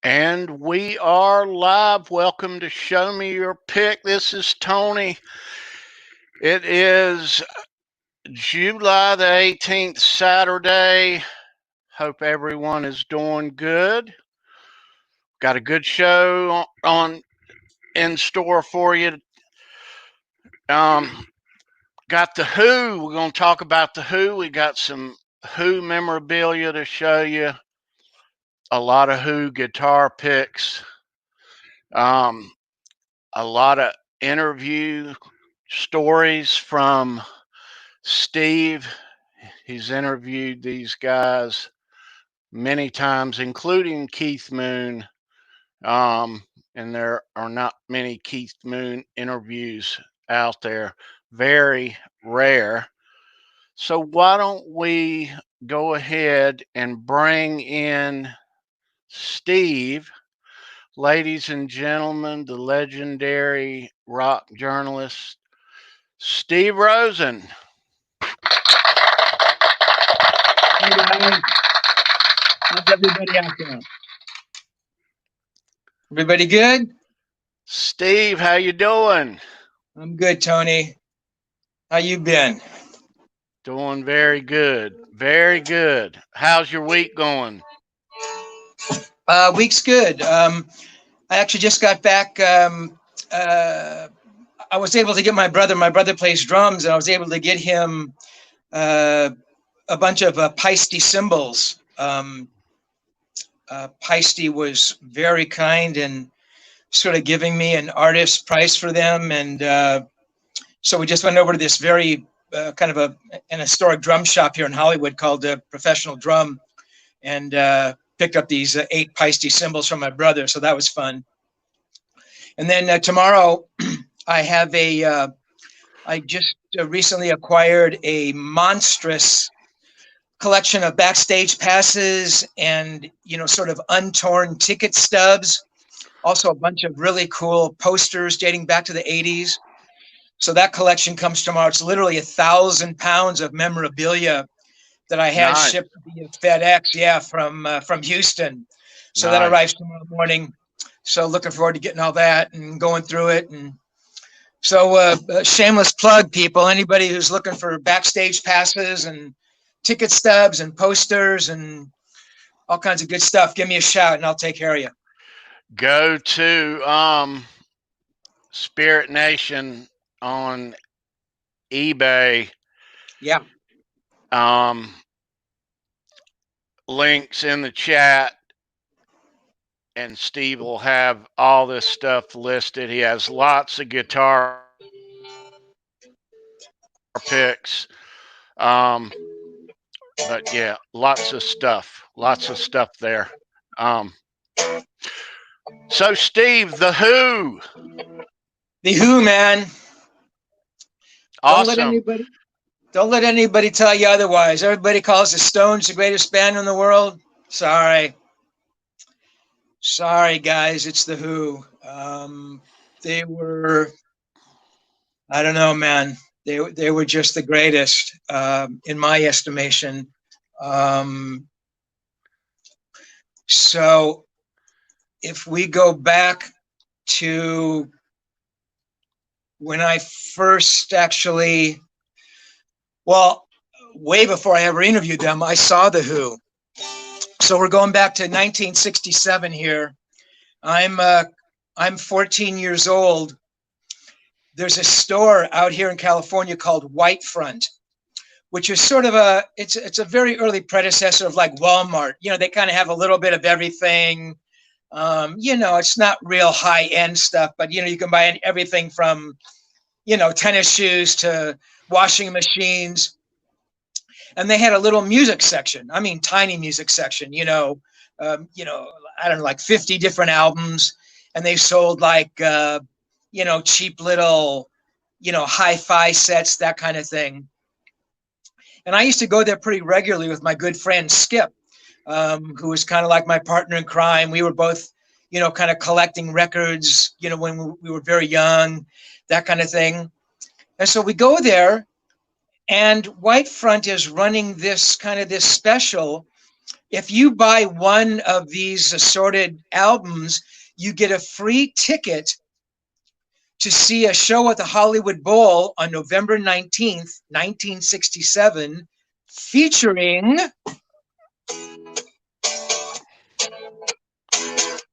And we are live. Welcome to Show Me Your Pick. This is Tony. It is July the 18th, Saturday. Hope everyone is doing good. Got a good show on in store for you. Got the Who. We're going to talk about the Who. We got some Who memorabilia to show you. A lot of Who guitar picks. A lot of interview stories from Steve. He's interviewed these guys many times, including Keith Moon. And there are not many Keith Moon interviews out there, very rare. So why don't we go ahead and bring in Steve? Ladies and gentlemen, the legendary rock journalist, Steve Rosen. Hey guys, how's everybody out there? Everybody good? Steve, how you doing? I'm good, Tony. How you been? Doing very good. Very good. How's your week going? Week's good. I actually just got back. I was able to get my brother plays drums, and I was able to get him a bunch of Paiste cymbals. Paiste was very kind and sort of giving me an artist price for them. And so we just went over to this very kind of an historic drum shop here in Hollywood called Professional Drum, and picked up these 8 Paiste cymbals from my brother. So that was fun. And then tomorrow I have I just recently acquired a monstrous collection of backstage passes and, sort of untorn ticket stubs. Also a bunch of really cool posters dating back to the 80s. So that collection comes tomorrow. It's literally 1,000 pounds of memorabilia that I had shipped via FedEx, from Houston. So that arrives tomorrow morning. So looking forward to getting all that and going through it. And so shameless plug, people. Anybody who's looking for backstage passes and ticket stubs and posters and all kinds of good stuff, give me a shout and I'll take care of you. Go to Spirit Nation on eBay. Yeah. Links in the chat, and Steve will have all this stuff listed. He has lots of guitar picks. But yeah, lots of stuff there. So Steve, the Who. The Who, man. Awesome. Don't let anybody tell you otherwise. Everybody calls the Stones the greatest band in the world. Sorry, guys. It's the Who. They were, I don't know, man. They were just the greatest, in my estimation. So if we go back to when I first actually, way before I ever interviewed them, I saw the Who. So we're going back to 1967 here. I'm 14 years old. There's a store out here in California called Whitefront, which is sort of it's a very early predecessor of like Walmart. They kind of have a little bit of everything. It's not real high-end stuff, but you can buy everything from, tennis shoes to washing machines. And they had a little music section. I mean, tiny music section, I don't know, like 50 different albums. And they sold like, cheap little, hi-fi sets, that kind of thing. And I used to go there pretty regularly with my good friend Skip, who was kind of like my partner in crime. We were both, kind of collecting records, when we were very young, that kind of thing. And so we go there, and Whitefront is running this special if you buy one of these assorted albums, you get a free ticket to see a show at the Hollywood Bowl on November 19th, 1967, featuring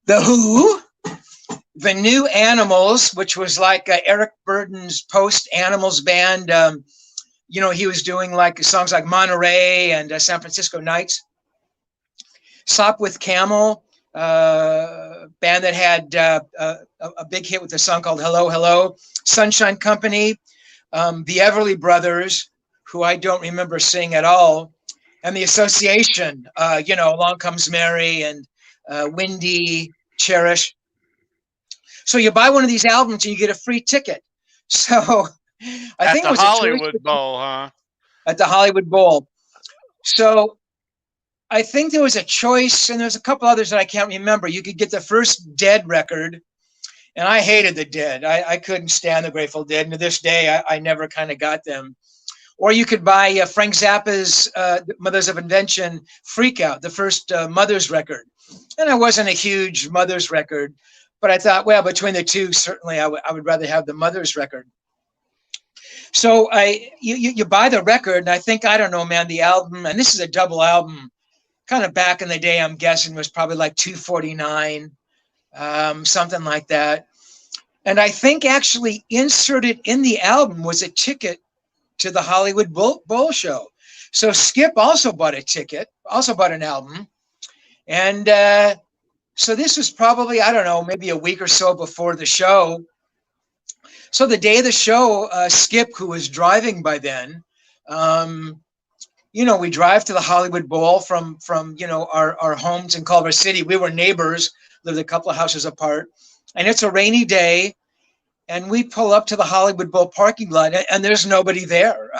The Who, The New Animals, which was like Eric Burden's post-Animals band. You know, he was doing like songs like Monterey and San Francisco Nights. Sop with Camel, band that had a big hit with a song called Hello, Hello. Sunshine Company, the Everly Brothers, who I don't remember seeing at all, and the Association, you know, Along Comes Mary and Windy, Cherish. So you buy one of these albums and you get a free ticket. So I think it was at the Hollywood Bowl, huh? At the Hollywood Bowl. So I think there was a choice, and there's a couple others that I can't remember. You could get the first Dead record, and I hated the Dead. I couldn't stand the Grateful Dead, and to this day, I never kind of got them. Or you could buy Frank Zappa's Mothers of Invention, Freak Out, the first Mothers record. And I wasn't a huge Mothers record, but I thought, well, between the two, certainly I would rather have the Mothers record. So you buy the record, and I think, I don't know, man, the album, and this is a double album, kind of back in the day, I'm guessing was probably like $2.49, something like that. And I think actually inserted in the album was a ticket to the Hollywood Bowl show. So Skip also bought a ticket, also bought an album. And so this was probably, I don't know, maybe a week or so before the show. So the day of the show, Skip, who was driving by then, you know, we drive to the Hollywood Bowl from you know, our homes in Culver City. We were neighbors, lived a couple of houses apart. And it's a rainy day. And we pull up to the Hollywood Bowl parking lot, and there's nobody there.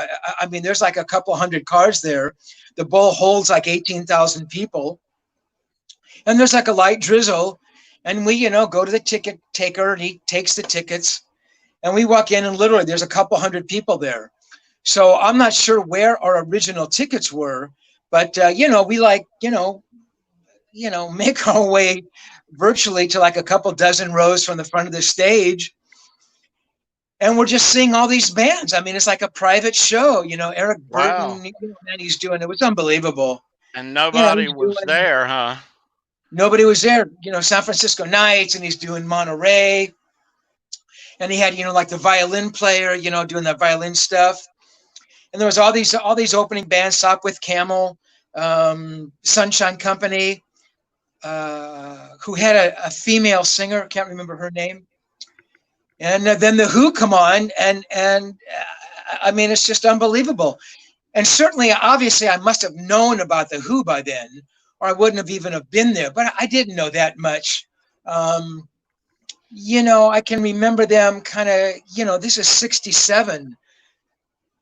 I mean, there's like a couple hundred cars there. The bowl holds like 18,000 people. And there's like a light drizzle. And we, you know, go to the ticket taker, and he takes the tickets. And we walk in, and literally there's a couple hundred people there. So I'm not sure where our original tickets were, but, you know, we like, you know, make our way virtually to like a couple dozen rows from the front of the stage. And we're just seeing all these bands. I mean, it's like a private show, you know, Eric Burden, you know, man, he's doing, it was unbelievable. And nobody was there, huh? Nobody was there, you know, San Francisco Nights, and he's doing Monterey. And he had, you know, like the violin player, you know, doing that violin stuff. And there was all these opening bands, Sop with Camel, Sunshine Company, who had a female singer, can't remember her name. And then the Who come on, and I mean, it's just unbelievable. And certainly, obviously, I must have known about the Who by then, or I wouldn't have even have been there. But I didn't know that much. You know, I can remember them kind of, you know, this is 67.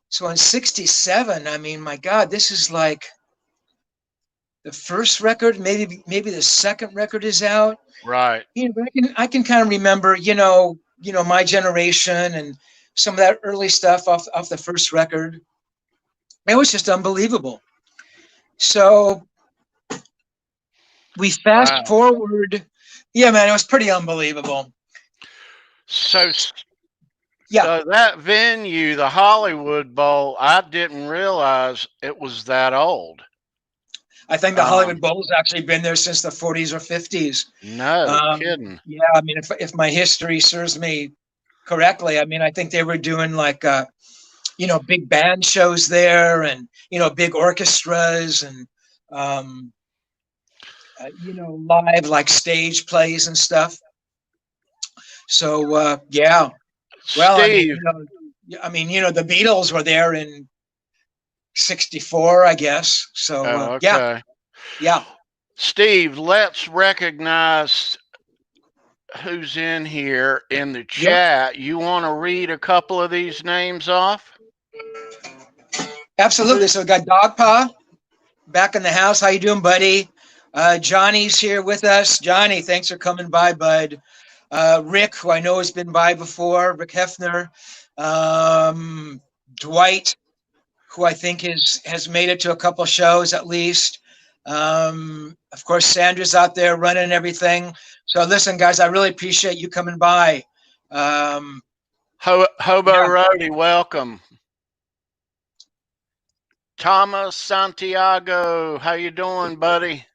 So in 67, I mean, my God, this is like the first record, maybe the second record is out. Right. You know, but I can kind of remember, you know, my generation and some of that early stuff off the first record. It was just unbelievable. So we fast forward. Yeah, man, it was pretty unbelievable. So that venue, the Hollywood Bowl, I didn't realize it was that old. I think the Hollywood Bowl's actually been there since the 40s or 50s. No kidding. Yeah, I mean, if my history serves me correctly, I mean, I think they were doing like, you know, big band shows there, and, you know, big orchestras, and, you know, live like stage plays and stuff. So, yeah. Well, Steve. I mean, you know, the Beatles were there in 64, I guess. So, okay. Yeah. Steve, let's recognize who's in here in the chat. Yep. You want to read a couple of these names off? Absolutely. So we got Dogpaw back in the house. How you doing, buddy? Johnny's here with us. Johnny, thanks for coming by, bud. Rick, who I know has been by before, Rick Hefner. Dwight, who I think has made it to a couple shows at least. Of course, Sandra's out there running everything. So listen, guys, I really appreciate you coming by. Hobo Yeah. Roadie, welcome. Thomas Santiago, how you doing, buddy?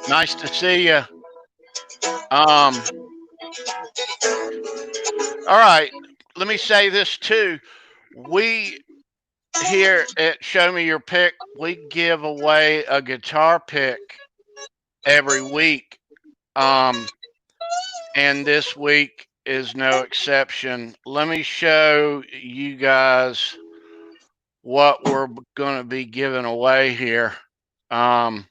Nice to see you. All right, let me say this too. We here at Show Me Your Pick, we give away a guitar pick every week. And this week is no exception. Let me show you guys what we're going to be giving away here. All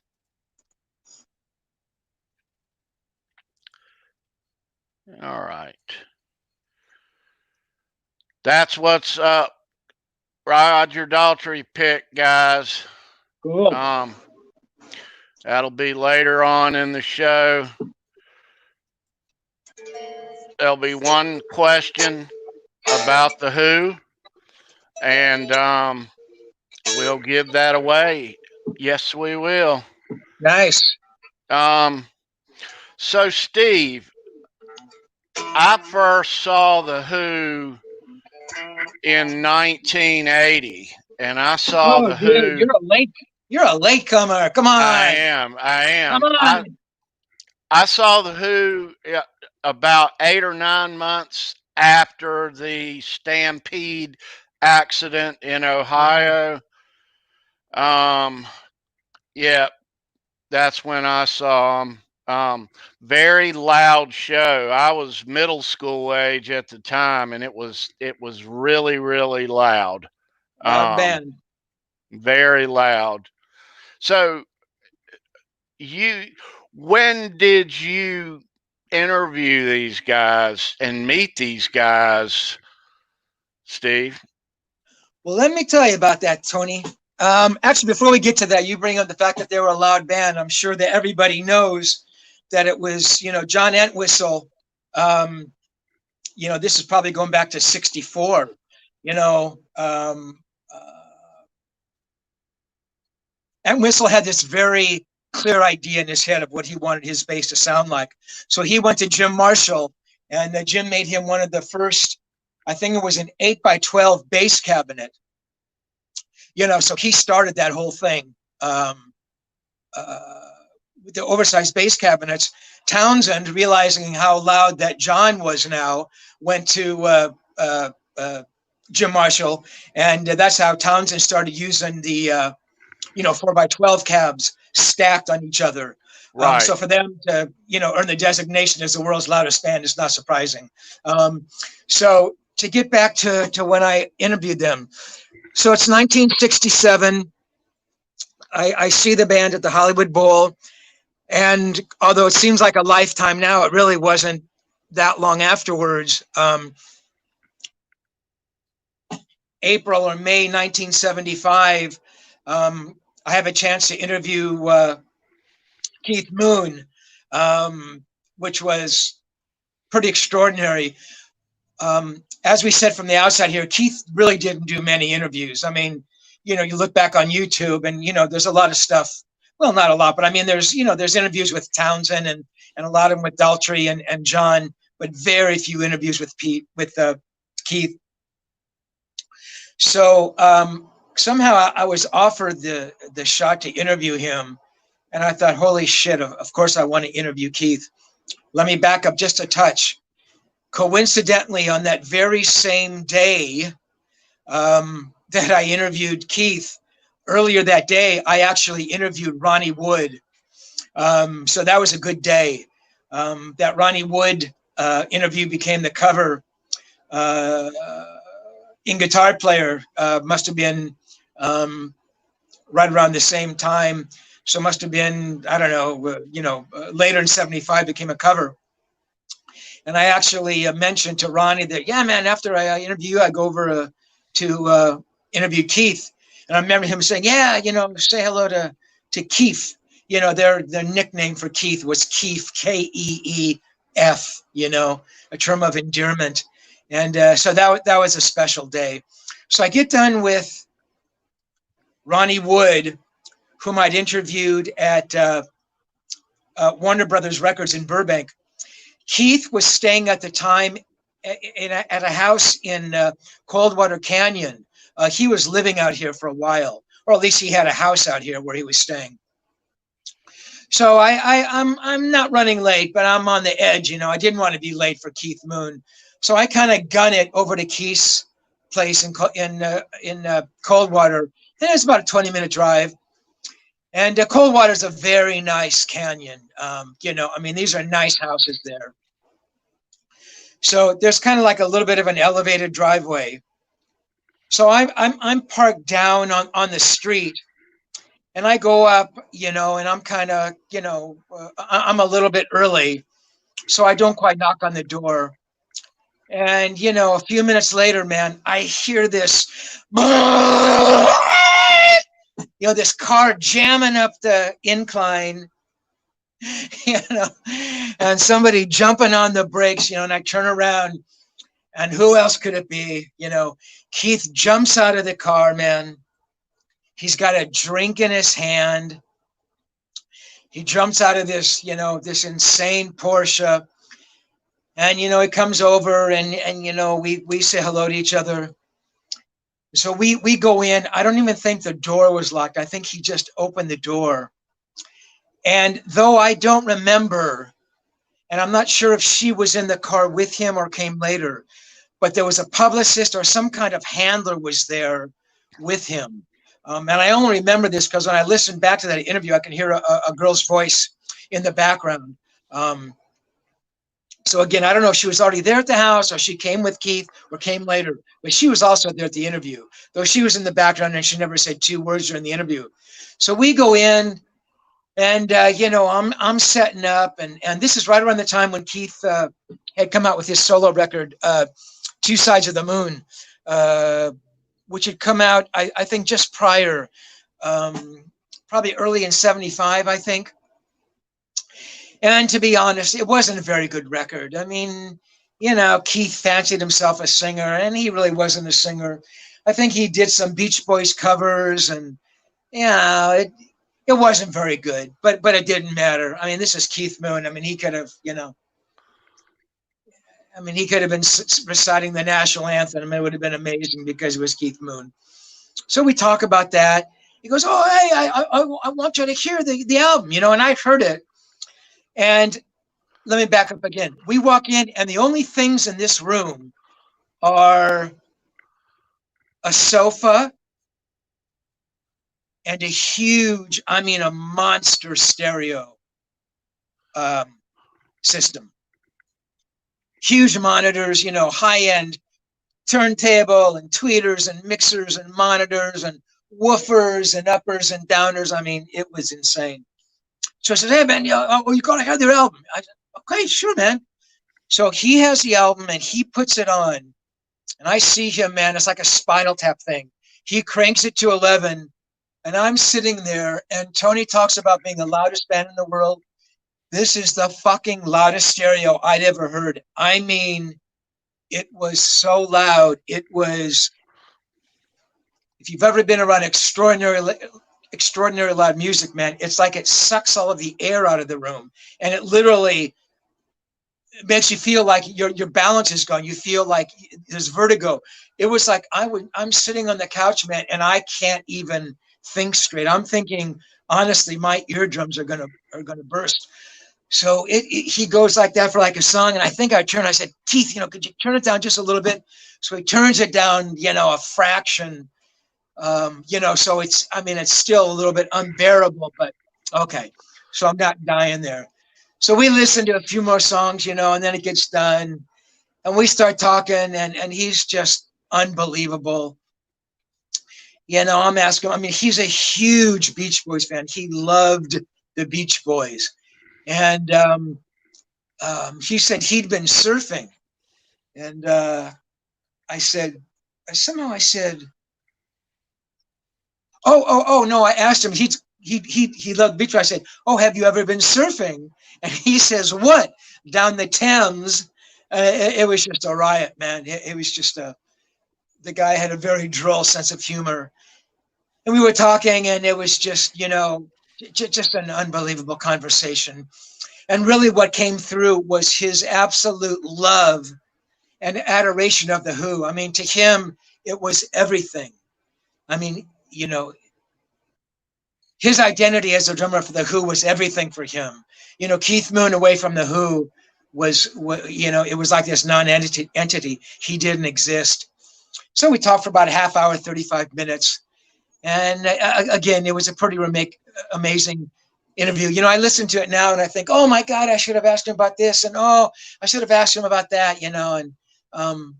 right. That's what's up. Roger Daltrey pick, guys. Cool. That'll be later on in the show. There'll be one question about the Who, and we'll give that away. Yes, we will. Nice. So Steve, I first saw the Who in 1980, and I saw the Who. You're a latecomer. Come on. I am. Come on. I saw the Who about 8 or 9 months after the Stampede accident in Ohio. Yeah, that's when I saw them. Very loud show. I was middle school age at the time, and it was really, really loud. Loud band. Very loud. So when did you interview these guys and meet these guys, Steve? Well, let me tell you about that, Tony. Actually, before we get to that, you bring up the fact that they were a loud band. I'm sure that everybody knows that it was, John Entwistle. This is probably going back to '64. Entwistle had this very clear idea in his head of what he wanted his bass to sound like. So he went to Jim Marshall, and Jim made him one of the first, I think it was an 8x12 bass cabinet. So he started that whole thing with the oversized bass cabinets. Townsend, realizing how loud that John was now, went to Jim Marshall, and that's how Townsend started using the 4x12 cabs stacked on each other. Right. So for them to, earn the designation as the world's loudest band is not surprising. So to get back to when I interviewed them, so it's 1967. I see the band at the Hollywood Bowl, and although it seems like a lifetime now, it really wasn't that long afterwards. April or May 1975, I have a chance to interview Keith Moon, which was pretty extraordinary. As we said from the outside here, Keith really didn't do many interviews. I mean, you look back on YouTube and, there's a lot of stuff. Well, not a lot, but I mean, there's interviews with Townsend and a lot of them with Daltrey and John, but very few interviews with Keith. So somehow I was offered the shot to interview him. And I thought, holy shit, of course I want to interview Keith. Let me back up just a touch. Coincidentally, on that very same day that I interviewed Keith, earlier that day, I actually interviewed Ronnie Wood. So that was a good day. That Ronnie Wood interview became the cover. In Guitar Player, must have been right around the same time. So must have been, I don't know, later in '75 became a cover. And I actually mentioned to Ronnie that, yeah, man, after I interview you, I go over to interview Keith. And I remember him saying, yeah, say hello to Keith. Their nickname for Keith was Keef, K-E-E-F, a term of endearment. And so that was a special day. So I get done with Ronnie Wood, whom I'd interviewed at Warner Brothers Records in Burbank. Keith was staying at the time at a house in Coldwater Canyon. He was living out here for a while, or at least he had a house out here where he was staying. So I'm not running late, but I'm on the edge. You know, I didn't want to be late for Keith Moon, so I kind of gun it over to Keith's place in Coldwater, and it's about a 20-minute drive. And Coldwater is a very nice canyon. You know, I mean, these are nice houses there. So there's kind of like a little bit of an elevated driveway. So I'm parked down on the street, and I go up, you know, and I'm kind of, you know, I'm a little bit early, so I don't quite knock on the door. And, you know, a few minutes later, man, I hear this, you know, this car jamming up the incline, you know, and somebody jumping on the brakes, you know, and I turn around, and who else could it be? You know, Keith jumps out of the car, man. He's got a drink in his hand. He jumps out of this, you know, this insane Porsche. And, you know, he comes over and you know, we say hello to each other. So we go in. I don't even think the door was locked. I think he just opened the door. And though I don't remember, and I'm not sure if she was in the car with him or came later, but there was a publicist or some kind of handler was there with him. And I only remember this because when I listened back to that interview, I can hear a girl's voice in the background. So again, I don't know if she was already there at the house or she came with Keith or came later, but she was also there at the interview, though she was in the background and she never said 2 words during the interview. So we go in, and you know, I'm setting up, and this is right around the time when Keith had come out with his solo record, Two Sides of the Moon, which had come out, I think, just prior, probably early in '75, I think. And to be honest, it wasn't a very good record. I mean, you know, Keith fancied himself a singer, and he really wasn't a singer. I think he did some Beach Boys covers, and you know, it wasn't very good, but it didn't matter. I mean, this is Keith Moon. I mean, he could have, you know, I mean, he could have been reciting the national anthem, and it would have been amazing because it was Keith Moon. So we talk about that. He goes, "Oh, hey, I want you to hear the album, you know," and I heard it. And let me back up again. We walk in, and the only things in this room are a sofa and a huge, I mean, a monster stereo system. Huge monitors, you know, high-end turntable and tweeters and mixers and monitors and woofers and uppers and downers. I mean, it was insane. So I said, "Hey, man, you got to have their album." I said, "Okay, sure, man." So he has the album, and he puts it on. And I see him, man. It's like a Spinal Tap thing. He cranks it to 11, and I'm sitting there, and Tony talks about being the loudest band in the world. This is the fucking loudest stereo I'd ever heard. I mean, it was so loud. It was, if you've ever been around extraordinary loud music, man, it's like it sucks all of the air out of the room, and it literally makes you feel like your balance is gone. You feel like there's vertigo. It was like I'm sitting on the couch, man, and I can't even think straight. I'm thinking, honestly, my eardrums are gonna burst. So he goes like that for like a song, and I think I said, "Keith, you know, could you turn it down just a little bit?" So he turns it down, you know, a fraction. You know, so it's, I mean, it's still a little bit unbearable, but okay. So I'm not dying there. So we listen to a few more songs, you know, and then it gets done, and we start talking, and he's just unbelievable. You know, I'm asking, I mean, he's a huge Beach Boys fan. He loved the Beach Boys. And he said he'd been surfing. And I said, oh, no, I asked him, he loved beach. I said, "Oh, have you ever been surfing?" And he says, "What? Down the Thames?" It was just a riot, man. It was just the guy had a very droll sense of humor. and we were talking, and it was just, just an unbelievable conversation. And really what came through was his absolute love and adoration of the Who. I mean, to him, it was everything. I mean, his identity as a drummer for the Who was everything for him. Keith Moon away from the Who was it was like this non-entity. He didn't exist. So we talked for about a half hour, 35 minutes. And again, it was a pretty amazing interview. I listen to it now and I think, oh my God, I should have asked him about this. And oh, I should have asked him about that,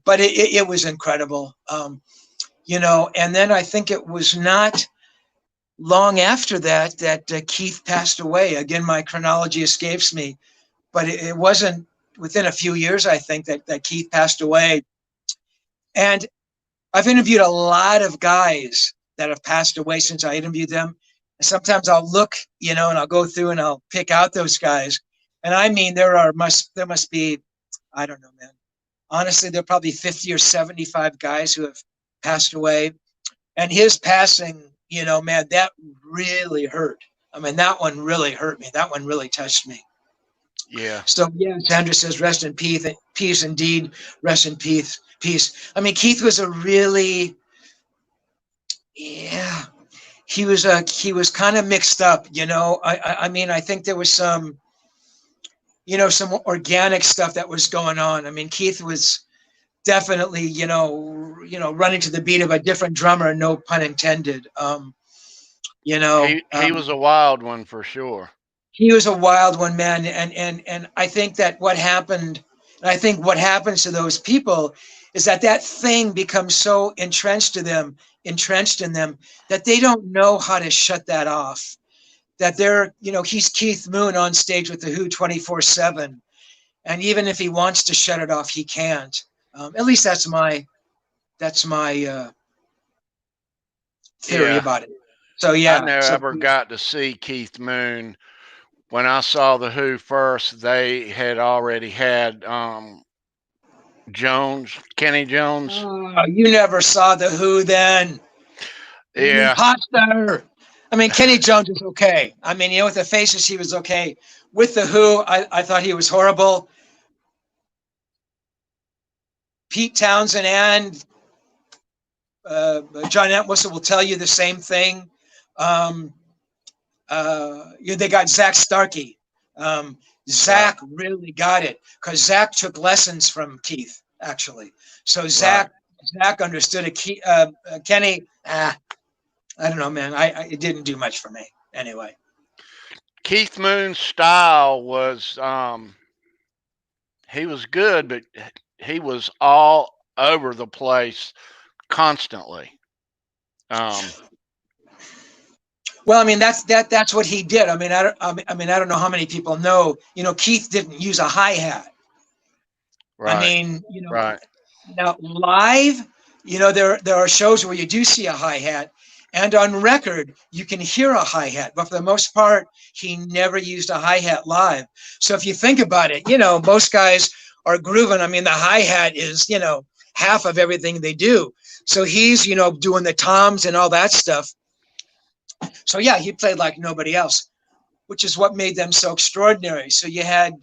but it was incredible. And then I think it was not long after that Keith passed away. Again, my chronology escapes me, but it wasn't within a few years, I think, that Keith passed away. And I've interviewed a lot of guys that have passed away since I interviewed them. And sometimes I'll look, and I'll go through and I'll pick out those guys. And I mean, there must be, I don't know, man. Honestly, there are probably 50 or 75 guys who have passed away. And his passing, man, that really hurt. I mean, that one really hurt me. That one really touched me. Yeah. So yeah, Sandra says, rest in peace indeed. Rest in peace. I mean, Keith was a really, he was kind of mixed up, I mean, I think there was some organic stuff that was going on. I mean, Keith was definitely, running to the beat of a different drummer, no pun intended. He was a wild one for sure. He was a wild one, man. And I think that what happened, and I think what happens to those people is that thing becomes so entrenched in them, that they don't know how to shut that off. That he's Keith Moon on stage with the Who 24/7. And even if he wants to shut it off, he can't. At least that's my theory about it. So yeah. I never got to see Keith Moon. When I saw the Who first, they had already had Kenny Jones. Oh, you never saw the Who then? Yeah. Imposter. I mean, Kenny Jones is okay. I mean, with the Faces, he was okay. With the Who, I thought he was horrible. Pete Townsend and John Entwistle will tell you the same thing. They got Zach Starkey. Zach really got it because Zach took lessons from Keith, actually. So Zach understood it. Kenny, I don't know, man. It didn't do much for me anyway. Keith Moon's style was, he was good, but he was all over the place constantly. Well, I mean, that's what he did. I mean, I don't know how many people know. Keith didn't use a hi-hat. Right. I mean, right. Now live, there are shows where you do see a hi-hat, and on record you can hear a hi-hat, but for the most part, he never used a hi-hat live. So if you think about it, most guys are grooving. I mean, the hi-hat is, half of everything they do. So he's, doing the toms and all that stuff. So yeah, he played like nobody else, which is what made them so extraordinary. So you had,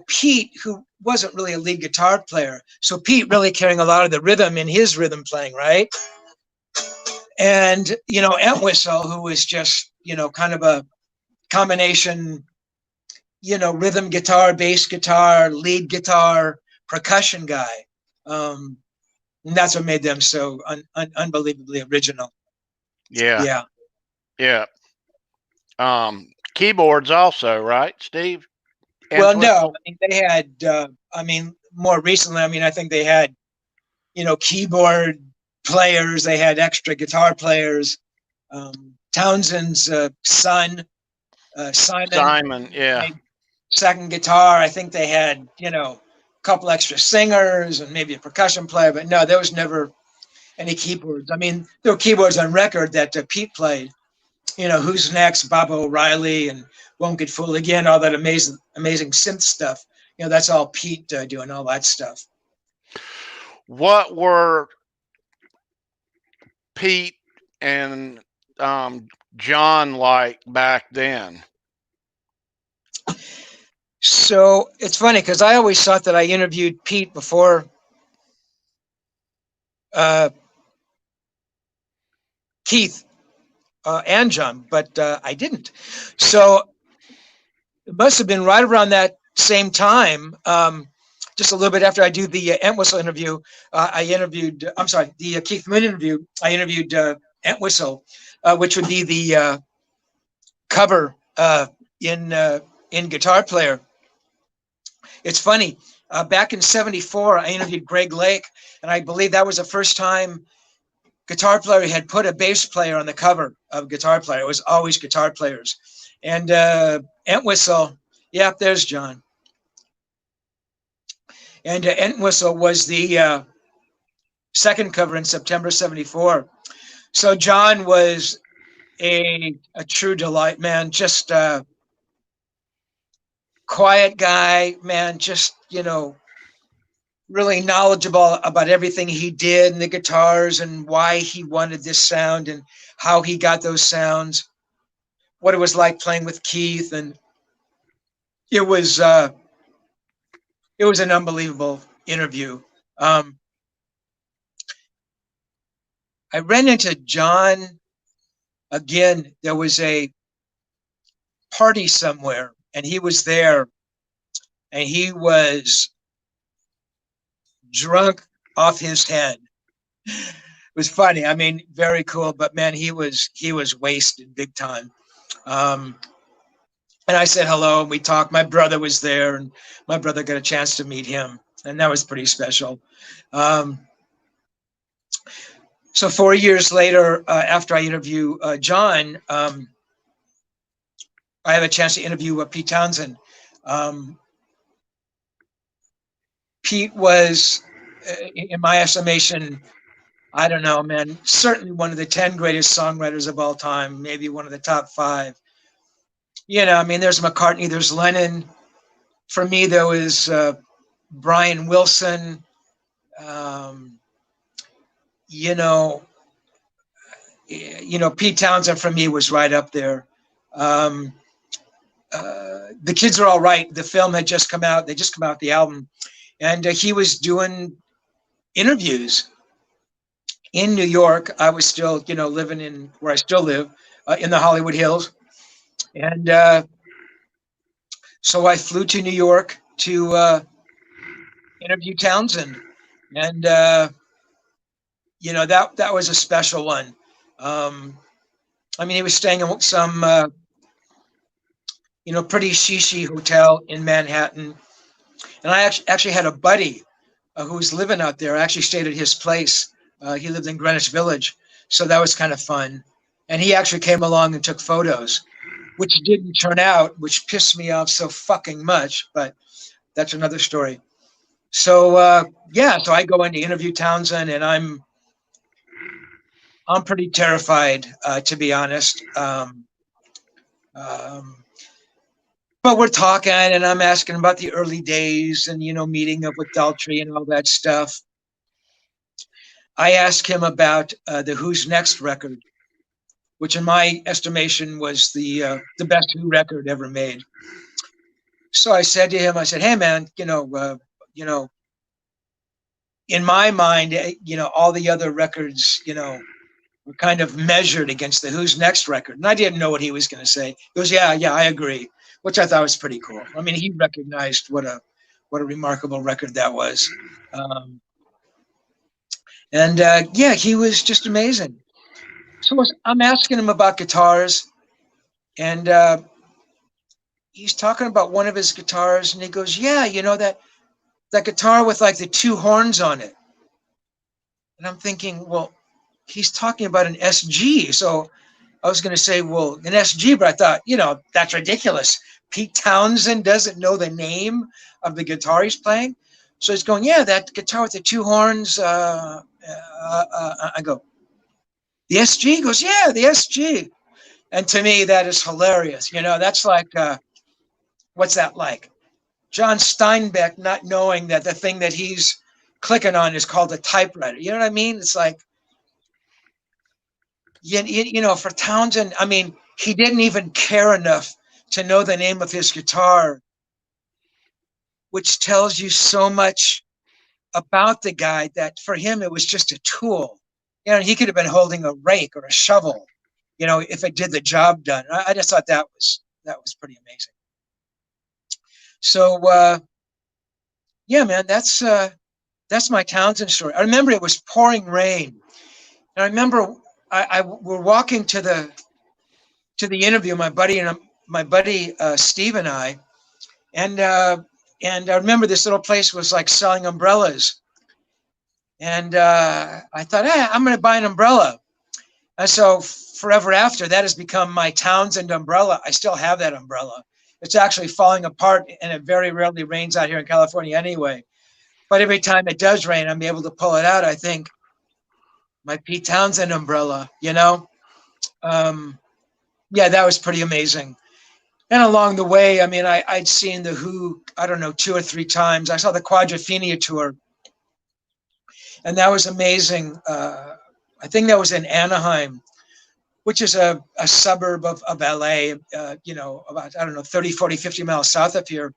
Pete, who wasn't really a lead guitar player. So Pete really carrying a lot of the rhythm in his rhythm playing, right? And, Entwistle, who was just, kind of a combination, rhythm guitar, bass guitar, lead guitar, percussion guy. And that's what made them so unbelievably original. Yeah. Keyboards also, right, Steve? Well, no, I mean, they had, more recently, I think they had, keyboard players, they had extra guitar players. Townsend's son, Simon, second guitar. I think they had, a couple extra singers and maybe a percussion player, but no, there was never any keyboards. I mean, there were keyboards on record that Pete played. Who's Next, Bob O'Reilly, and Won't Get Fooled Again, all that amazing synth stuff. That's all Pete doing all that stuff. What were Pete and John like back then? So it's funny because I always thought that I interviewed Pete before Keith and John, but I didn't. So it must have been right around that same time, just a little bit after I do the Entwistle interview. I interviewed, I'm sorry, the Keith Moon interview. I interviewed Entwistle, which would be the cover in Guitar Player. It's funny. Back in '74, I interviewed Greg Lake, and I believe that was the first time Guitar Player had put a bass player on the cover of Guitar Player. It was always guitar players. And Entwistle, yeah, there's John. And Entwistle was the second cover in September '74. So John was a true delight, man. Just a quiet guy, man. Just, really knowledgeable about everything he did and the guitars and why he wanted this sound and how he got those sounds, what it was like playing with Keith. And it was an unbelievable interview. I ran into John again. There was a party somewhere and he was there and he was drunk off his head. It was funny. I mean, very cool, but man, he was wasted big time. And I said hello and we talked. My brother was there and my brother got a chance to meet him, and that was pretty special. So 4 years later, after I interview John, I have a chance to interview Pete Townsend. Pete was, in my estimation, I don't know, man, certainly one of the 10 greatest songwriters of all time, maybe one of the top 5. I mean, there's McCartney, there's Lennon. For me, there was Brian Wilson. Pete Townsend for me was right up there. The Kids Are All Right. The film had just come out. They just come out, the album. And he was doing interviews in New York. I was still, living in where I still live, in the Hollywood Hills. And so I flew to New York to interview Townsend. And, that was a special one. I mean, he was staying in some, pretty shishi hotel in Manhattan. And I actually had a buddy who was living out there. I actually stayed at his place. He lived in Greenwich Village. So that was kind of fun. And he actually came along and took photos, which didn't turn out, which pissed me off so fucking much. But that's another story. So, so I go in to interview Townsend, and I'm pretty terrified, to be honest. But we're talking, and I'm asking about the early days and, meeting up with Daltrey and all that stuff. I asked him about the Who's Next record, which in my estimation was the best Who record ever made. So I said to him, hey, man, in my mind, all the other records, were kind of measured against the Who's Next record. And I didn't know what he was going to say. He goes, yeah, I agree, which I thought was pretty cool. I mean, he recognized what a remarkable record that was. He was just amazing. So I'm asking him about guitars, and he's talking about one of his guitars, and he goes, yeah, that guitar with like the 2 horns on it. And I'm thinking, well, he's talking about an SG. So I was going to say, well, an SG, but I thought, that's ridiculous. Pete Townsend doesn't know the name of the guitar he's playing. So he's going, yeah, that guitar with the 2 horns. I go, the SG? He goes, yeah, the SG. And to me, that is hilarious. That's like, what's that like? John Steinbeck not knowing that the thing that he's clicking on is called a typewriter. You know what I mean? It's like, you know, for Townsend, I mean, he didn't even care enough to know the name of his guitar, which tells you so much about the guy that for him it was just a tool. You know, he could have been holding a rake or a shovel, you know, if it did the job done. I just thought that was pretty amazing. So yeah, man, that's my Townsend story. I remember it was pouring rain, and I remember I we're walking to the interview, my buddy Steve and I, and I remember this little place was like selling umbrellas, and I thought, hey, I'm going to buy an umbrella. And so forever after, that has become my Townsend umbrella. I still have that umbrella. It's actually falling apart, and it very rarely rains out here in California anyway. But every time it does rain, I'm able to pull it out. I think my Pete Townsend umbrella, you know? Yeah, that was pretty amazing. And along the way, I mean, I'd seen the Who, I don't know, 2 or 3 times. I saw the Quadrophenia tour, and that was amazing. I think that was in Anaheim, which is a suburb of LA, you know, about, I don't know, 30, 40, 50 miles south of here.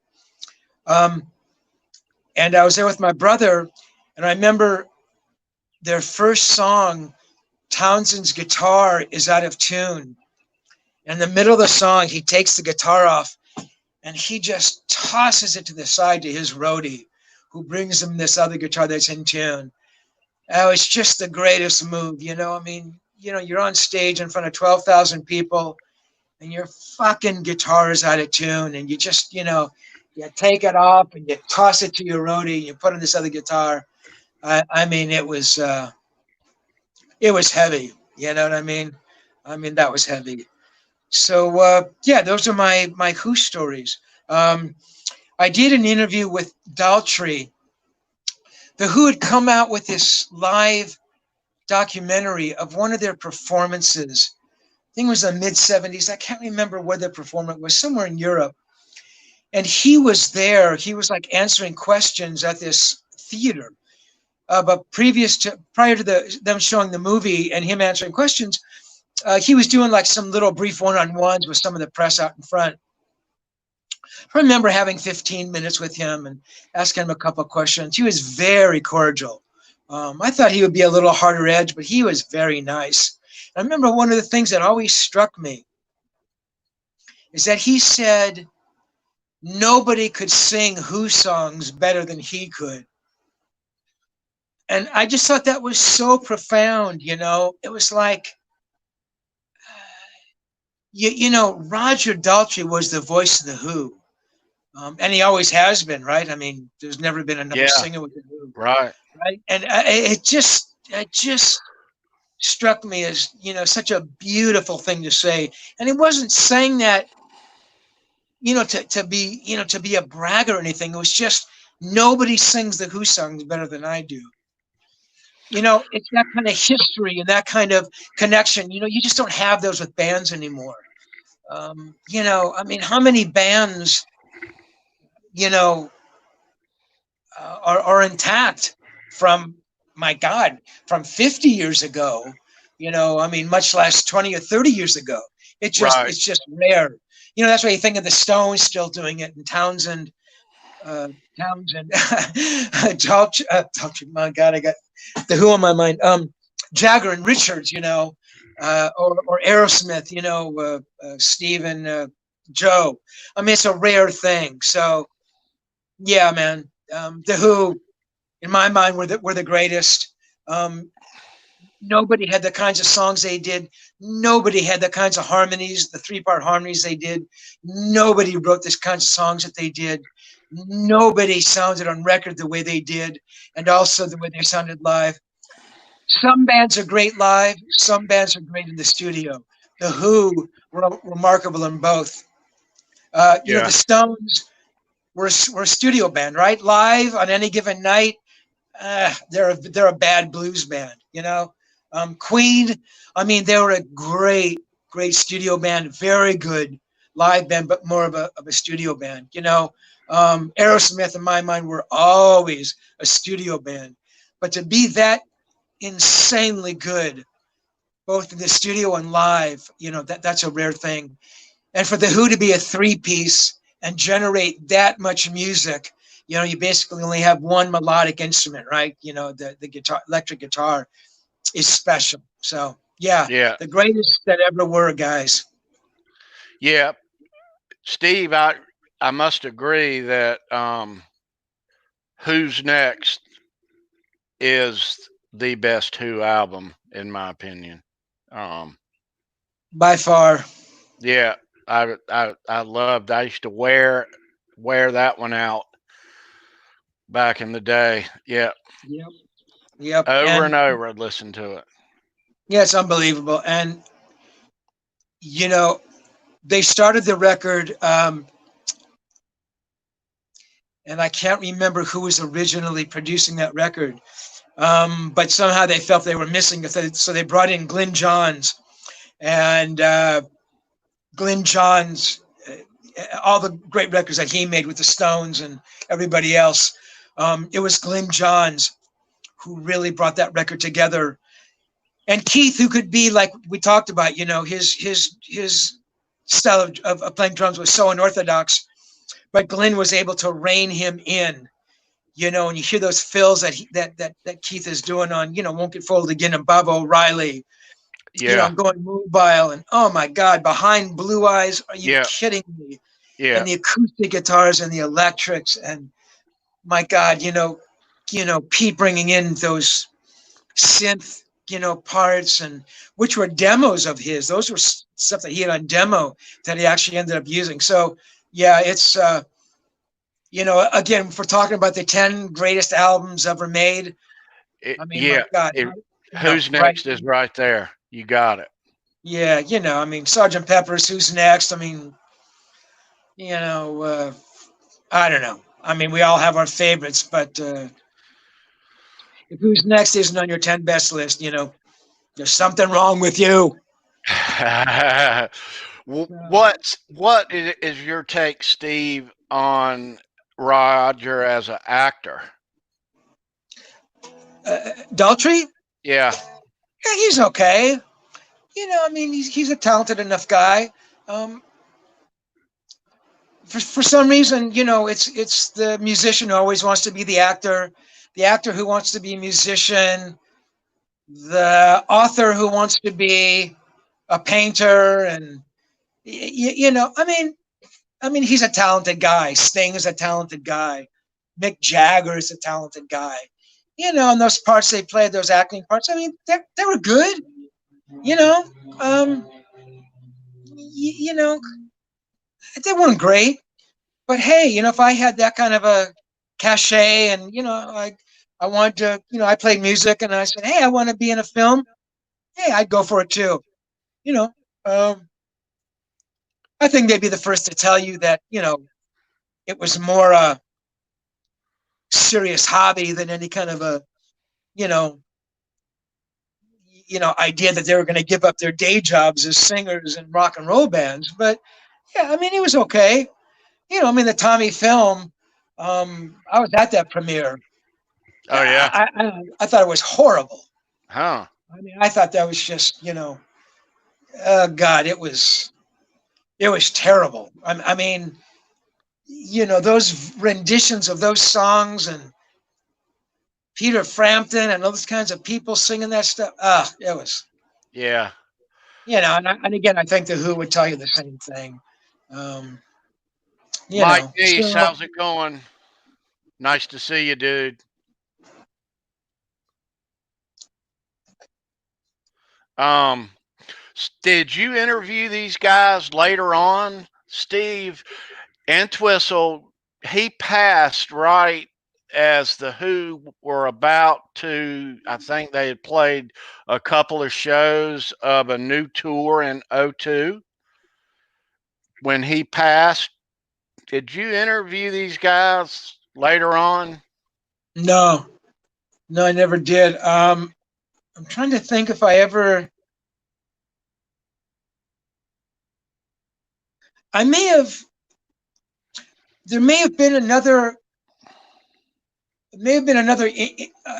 And I was there with my brother, and I remember their first song, Townsend's guitar is out of tune. In the middle of the song, he takes the guitar off and he just tosses it to the side to his roadie, who brings him this other guitar that's in tune. Oh, it's just the greatest move, you know? I mean, you know, you're on stage in front of 12,000 people and your fucking guitar is out of tune, and you just, you know, you take it off and you toss it to your roadie and you put on this other guitar. I mean, it was heavy. You know what I mean? I mean, that was heavy. So yeah, those are my Who stories. I did an interview with Daltrey. The Who had come out with this live documentary of one of their performances. I think it was the mid-70s. I can't remember where the performance was, somewhere in Europe. And he was there. He was like answering questions at this theater. But prior to them showing the movie and him answering questions, he was doing like some little brief one-on-ones with some of the press out in front. I remember having 15 minutes with him and asking him a couple of questions. He was very cordial. I thought he would be a little harder edge, but he was very nice. I remember one of the things that always struck me is that he said nobody could sing Who songs better than he could. And I just thought that was so profound, you know. It was like, you know, Roger Daltrey was the voice of the Who. And he always has been, right? I mean, there's never been another singer with the Who. Right. Right. And it just struck me as, you know, such a beautiful thing to say. And he wasn't saying that, you know, to be a brag or anything. It was just nobody sings the Who songs better than I do. You know, it's that kind of history and that kind of connection. You know, you just don't have those with bands anymore. You know, I mean, how many bands, you know, are intact from, my God, from 50 years ago? You know, I mean, much less 20 or 30 years ago. It's just rare. You know, that's why you think of the Stones still doing it, and Townsend, Daltrey, my God, I got the Who on my mind. Jagger and Richards, you know, or Aerosmith, you know, Steve and Joe. I mean, it's a rare thing. So, yeah, man, the Who, in my mind, were the greatest. Nobody had the kinds of songs they did. Nobody had the kinds of harmonies, the 3-part harmonies they did. Nobody wrote this kinds of songs that they did. Nobody sounded on record the way they did, and also the way they sounded live. Some bands are great live. Some bands are great in the studio. The Who were remarkable in both. You know, the Stones were a studio band, right? Live on any given night, they're a bad blues band, you know. Queen, I mean, they were a great studio band, very good live band, but more of a studio band, you know. Aerosmith, in my mind, were always a studio band, but to be that insanely good both in the studio and live, that's a rare thing. And for the Who to be a three-piece and generate that much music, you basically only have one melodic instrument, right? The guitar, electric guitar is special. So yeah, Yeah. the greatest that ever were, guys. Yeah. Steve, I must agree that Who's Next is the best Who album, in my opinion. By far. Yeah, I loved. I used to wear that one out back in the day. Yeah, Yep. Yep. over And and over, I'd listen to it. yeah, it's unbelievable. And they started the record, and I can't remember who was originally producing that record, but somehow they felt they were missing it, so they brought in Glyn Johns, and Glyn Johns, all the great records that he made with the Stones and everybody else. It was Glyn Johns who really brought that record together. And Keith, who could be, like we talked about, his style of playing drums was so unorthodox, but Glyn was able to rein him in, and you hear those fills that Keith is doing on, Won't Get Folded Again and Bob O'Reilly, Yeah, Going Mobile, and oh my God, Behind Blue Eyes, are you yeah, kidding me? yeah, And the acoustic guitars and the electrics, and my God, Pete bringing in those synth, parts, and which were demos of his. Those were stuff that he had on demo that he actually ended up using. So yeah, it's again, if we're talking about the 10 greatest albums ever made, I mean, my yeah. God, Who's right? Next is right there. You got it. Yeah, I mean, Sergeant Pepper's, Who's Next? I mean, I don't know. I mean, we all have our favorites, but if Who's Next isn't on your 10 best list, there's something wrong with you. What is your take, Steve, on Roger as an actor? Daltrey? Yeah, Yeah, he's okay. I mean, he's a talented enough guy. Um, for some reason, it's the musician who always wants to be the actor who wants to be a musician, the author who wants to be a painter, and I mean, he's a talented guy. Sting is a talented guy. Mick Jagger is a talented guy. And those parts they played, those acting parts, I mean, they were good. You know, um, you know, they weren't great, but hey, if I had that kind of a cachet, and I wanted to, I played music, and I said, hey, I want to be in a film. Hey, I'd go for it too. You know, um, I think they'd be the first to tell you that it was more a serious hobby than any kind of a you know idea that they were going to give up their day jobs as singers in rock and roll bands. But yeah, I mean, it was okay. I mean, the Tommy film. I was at that premiere. oh yeah, I thought it was horrible. huh? I mean, I thought that was just God, it was terrible. I mean, those renditions of those songs, and Peter Frampton and all those kinds of people singing that stuff. It was, Yeah, and again, I think the Who would tell you the same thing. Um, Mike Deese, so how's it going? Nice to see you, dude. Um, did you interview these guys later on, Steve? Entwistle, he passed right as the Who were about to, I think they had played a couple of shows of a new tour in '02. When he passed, did you interview these guys later on? no, I never did. I'm trying to think if I ever. I may have. There may have been another. May have been another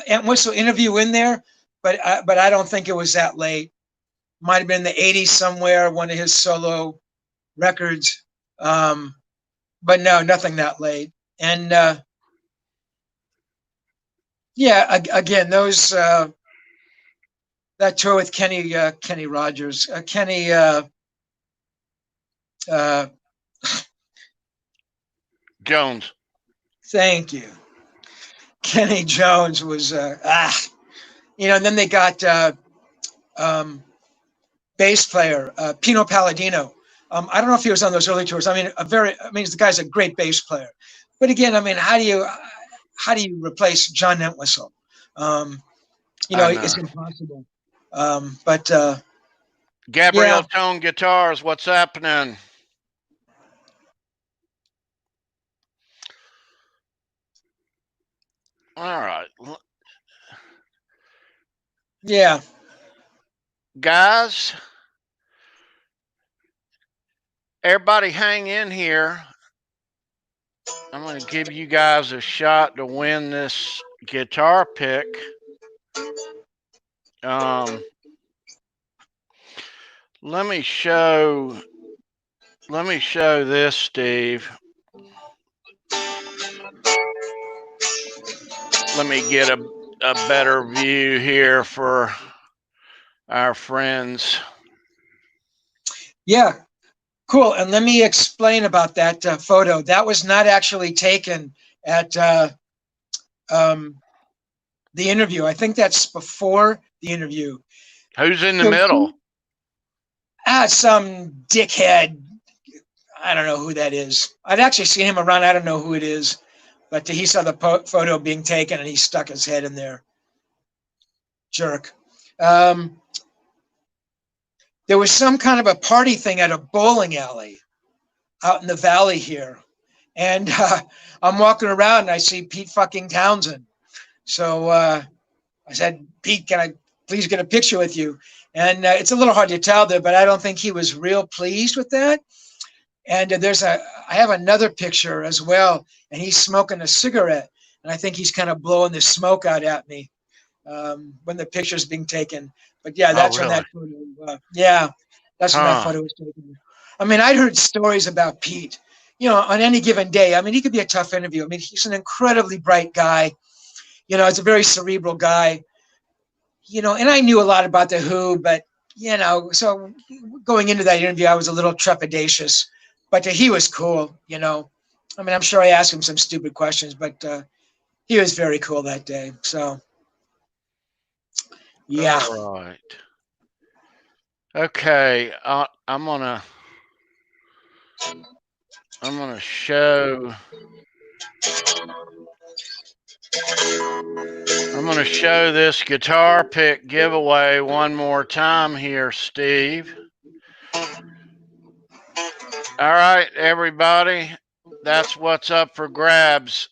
Entwistle interview in there, but I don't think it was that late. Might have been in the 80s somewhere, one of his solo records. But no, nothing that late. And yeah, again, those that tour with Kenny Rogers, Kenny. Jones. Thank you. Kenny Jones was you know. And then they got bass player Pino Palladino. I don't know if he was on those early tours. I mean, the guy's a great bass player. But again, I mean, how do you replace John Entwistle? You know, it's impossible. But Gabriel Tone Guitars, what's happening? All right. Yeah. Guys, everybody hang in here. I'm going to give you guys a shot to win this guitar pick. Let me show this, Steve. Let me get a better view here for our friends. Yeah, cool. And let me explain about that photo. That was not actually taken at the interview. I think that's before the interview. Who's in the middle? Some dickhead. I don't know who that is. I'd actually seen him around. I don't know who it is. But he saw the photo being taken and he stuck his head in there. Jerk. There was some kind of a party thing at a bowling alley out in the valley here. And I'm walking around and I see Pete fucking Townsend. So I said, Pete, can I please get a picture with you? And it's a little hard to tell there, but I don't think he was real pleased with that. And I have another picture as well, and he's smoking a cigarette, and I think he's kind of blowing the smoke out at me when the picture's being taken. But yeah, that's when that photo. That's when that photo was taken. I mean, I'd heard stories about Pete. You know, on any given day. I mean, he could be a tough interview. I mean, he's an incredibly bright guy. You know, he's a very cerebral guy. You know, and I knew a lot about the Who, but you know, so going into that interview, I was a little trepidatious. But he was cool, you know. I mean, I'm sure I asked him some stupid questions, but he was very cool that day. So, yeah. All right. Okay, I'm gonna show. I'm gonna show this guitar pick giveaway one more time here, Steve. All right, everybody, that's what's up for grabs.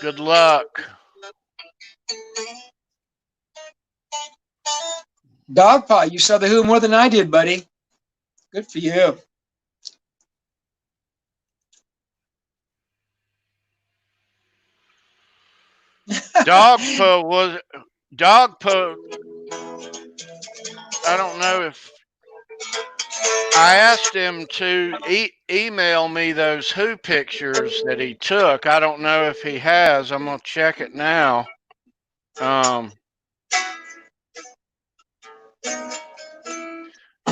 Good luck. Dogpaw, you saw the Who more than I did, buddy. Good for you. Dogpaw. I don't know if I asked him to email me those Who pictures that he took. I don't know if he has. I'm gonna check it now.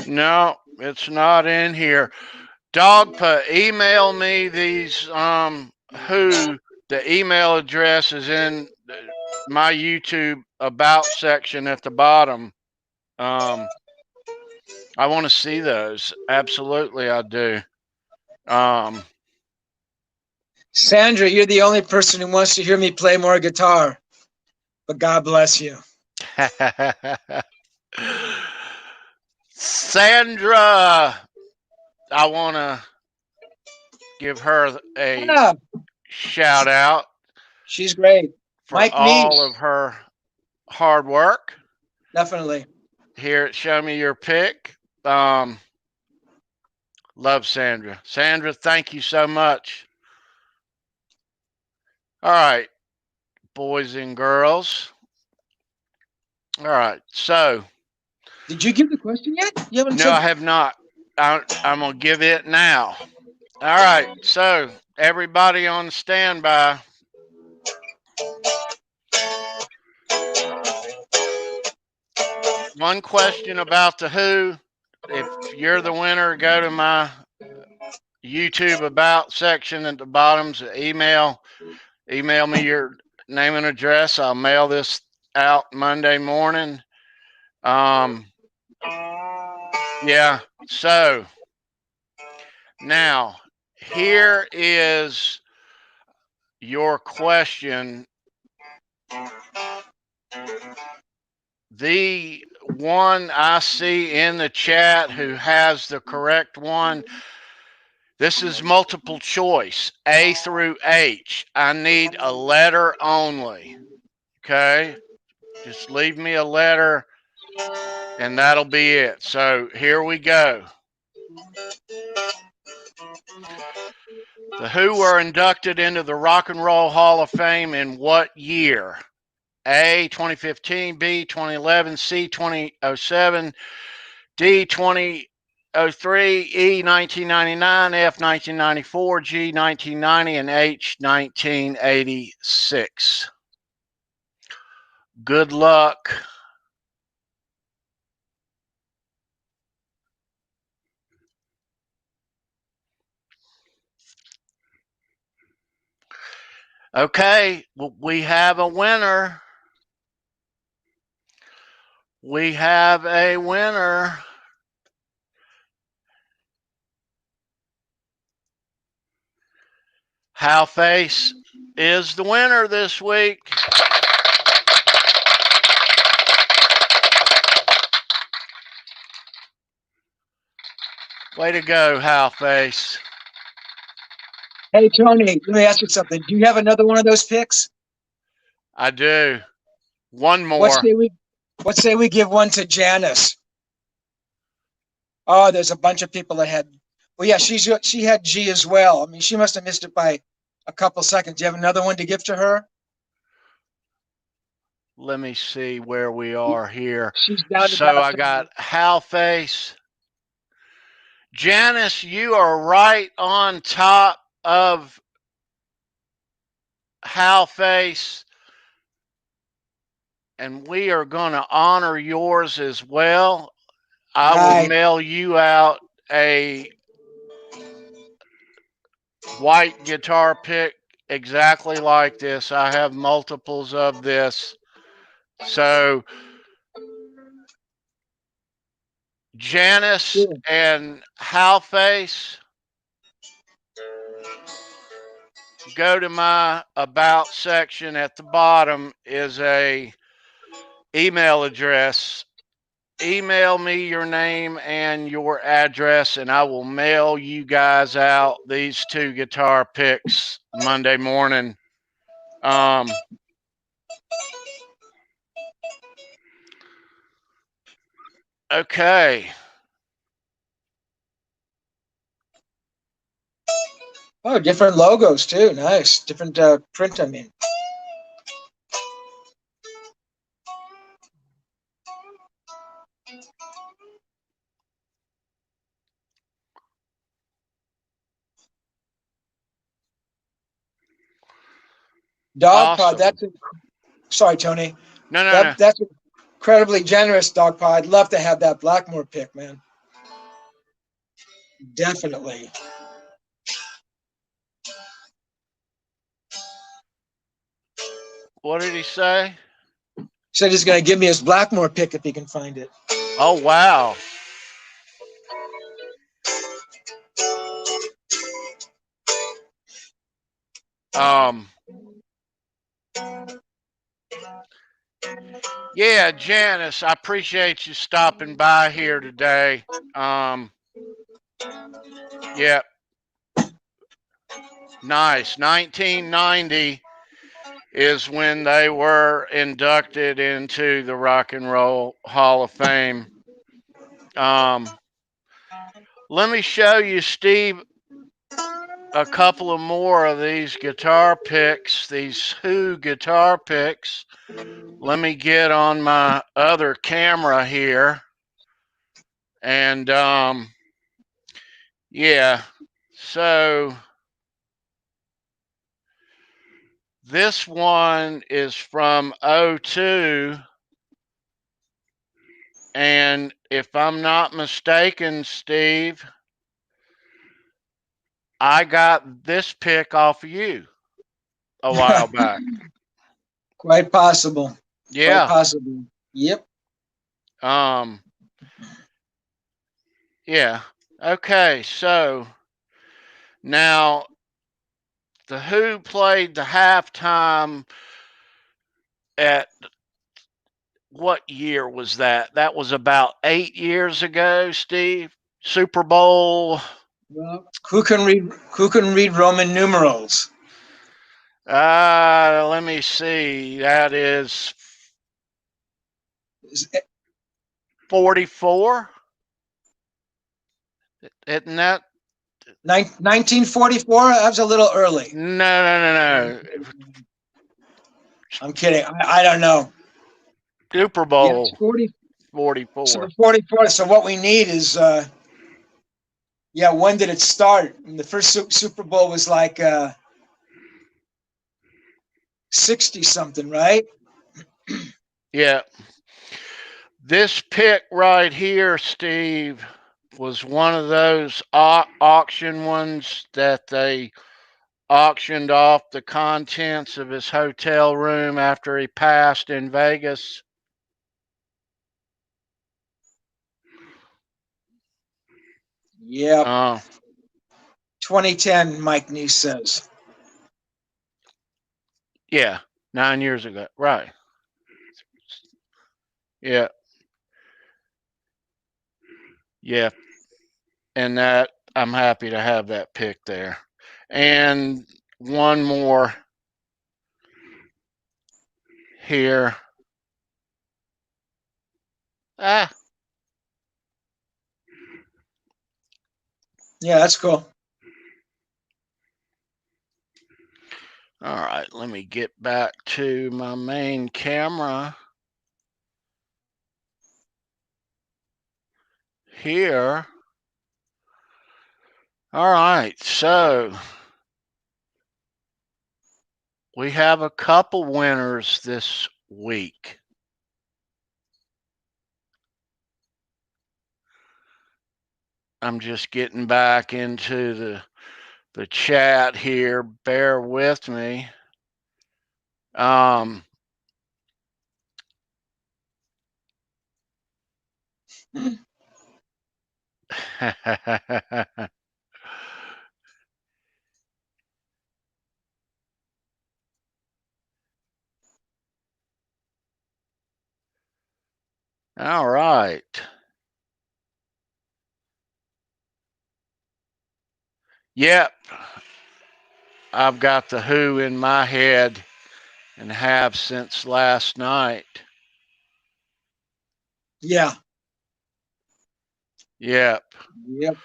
No, it's not in here. Dogpa, email me these Who. The email address is in my YouTube about section at the bottom. I want to see those. Absolutely, I do. Sandra, you're the only person who wants to hear me play more guitar. But God bless you. Sandra, I want to give her a shout out. She's great. For Mike all of her hard work. Definitely. Here at Show Me Your Pick. Love Sandra. Sandra, thank you so much. All right. boys and girls. All right, so. Did you give the question yet? You haven't No, said. I have not. I'm going to give it now. All right, so everybody on standby. One question about the Who. If you're the winner, go to my YouTube About section at the bottom. Email me your name and address. I'll mail this out Monday morning. Yeah, so now here is your question. The one I see in the chat who has the correct one, this is multiple choice, A through H. I need a letter only. Okay? Just leave me a letter and that'll be it. So here we go. The Who were inducted into the Rock and Roll Hall of Fame in what year? A, 2015, B, 2011, C, 2007, D, 2003, E, 1999, F, 1994, G, 1990, and H, 1986. Good luck. Okay, we have a winner. We have a winner. Howface is the winner this week. Way to go, Howface. Hey, Tony, let me ask you something. Do you have another one of those picks? I do. One more. What say we give one to Janice? Oh, there's a bunch of people that had. Well, yeah, she had G as well. I mean, she must have missed it by a couple seconds. Do you have another one to give to her? Let me see where we are here. She's down. So I got Howface. Janice, you are right on top of Howface. And we are going to honor yours as well. I will mail you out a white guitar pick exactly like this. I have multiples of this. So Janice and Howface, go to my About section at the bottom is a email address. Email me your name and your address, and I will mail you guys out these two guitar picks Monday morning. Okay. Oh, different logos too. Nice. Different print, I mean. Dog awesome. Pod, sorry, Tony. No. That's incredibly generous, Dog Pod. I'd love to have that Blackmore pick, man. Definitely. What did he say? He said he's going to give me his Blackmore pick if he can find it. Oh, wow. Yeah, Janice, I appreciate you stopping by here today. Yeah. Nice. 1990 is when they were inducted into the Rock and Roll Hall of Fame. Let me show you, Steve. a couple of more of these guitar picks, these Who guitar picks. Let me get on my other camera here. And yeah, so this one is from '02. And if I'm not mistaken, Steve, I got this pick off of you a while back. Quite possible. Quite Yeah. possible. Yep. Um. Yeah. Okay. So now the Who played the halftime at what year was that? That was about 8 years ago, Steve. Super Bowl. Well, who can read Roman numerals? Let me see. That is 44. Isn't that? 1944? That was a little early. No. I'm kidding. I don't know. Super Yeah, Bowl it's 40. 44. So 44. So what we need is, when did it start? And the first Super Bowl was like 60 something, right? Yeah. This pick right here, Steve, was one of those auction ones that they auctioned off the contents of his hotel room after he passed in Vegas. Yeah. 2010, Mike Neese says. Yeah, 9 years ago. Right. Yeah. Yeah. And that, I'm happy to have that pick there. And one more here. Ah. Yeah, that's cool. All right, let me get back to my main camera here. All right, so we have a couple winners this week. I'm just getting back into the chat here. Bear with me. All right. Yep. I've got the Who in my head and have since last night. Yeah. Yep. Yep.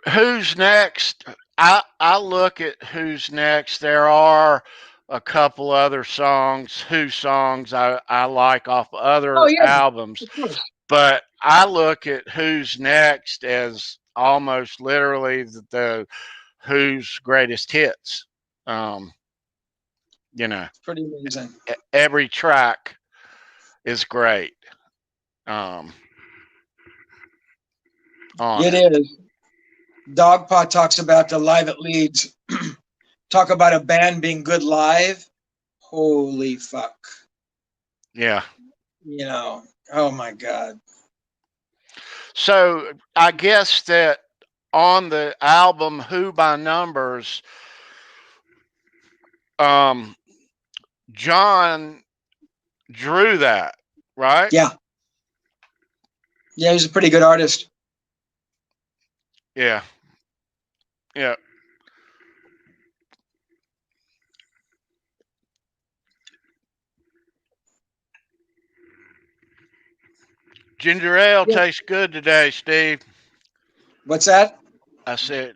Who's next? I look at who's next. There are a couple other songs, Who songs I like off Oh other yeah, albums, of course. but I look at who's next as almost literally the Who's greatest hits. Um, It's pretty amazing. every track is great. Um, on It it. is. Dogpaw talks about the live at Leeds. Talk about a band being good live. Holy fuck. Yeah. Oh my God. So I guess that on the album Who by Numbers, John drew that, right? Yeah. Yeah, he's a pretty good artist. Yeah. Yeah. Ginger ale tastes good today, Steve. What's that? I said